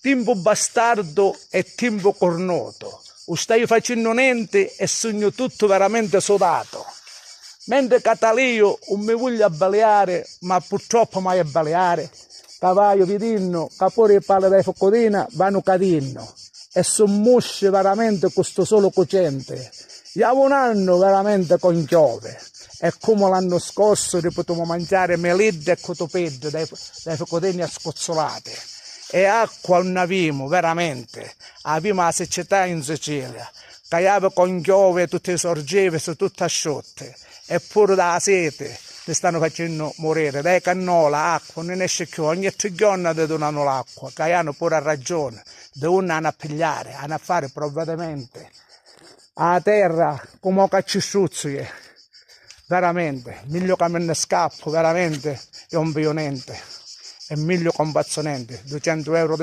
tempo bastardo e tempo cornuto. Non stai facendo niente e sogno tutto veramente sudato. Mentre Catalio non mi voglio abbaleare, ma purtroppo mai abbaleare, cavallo vidinno, capore e palle dai focodina vanno cadino. E sono musce veramente con sto solo cocente. Già un anno veramente con chiove. E come l'anno scorso potevo mangiare melidde e cotopedde dai focodini scozzolate. E acqua non avevamo, veramente. Avevamo la siccità in Sicilia. Caiava con chiove, tutte sorgeve, sono tutte asciutte. Eppure dalla sete ti stanno facendo morire. Dai cannola, acqua, non esce più. Ogni 3 giorni ti donano l'acqua. Caiano pure a ragione. Devono a pigliare, a fare provvedimenti. A terra, come caccistruzzi. Veramente, meglio che me ne scappo, veramente, è un violente. È meglio combazzonente. 200 euro di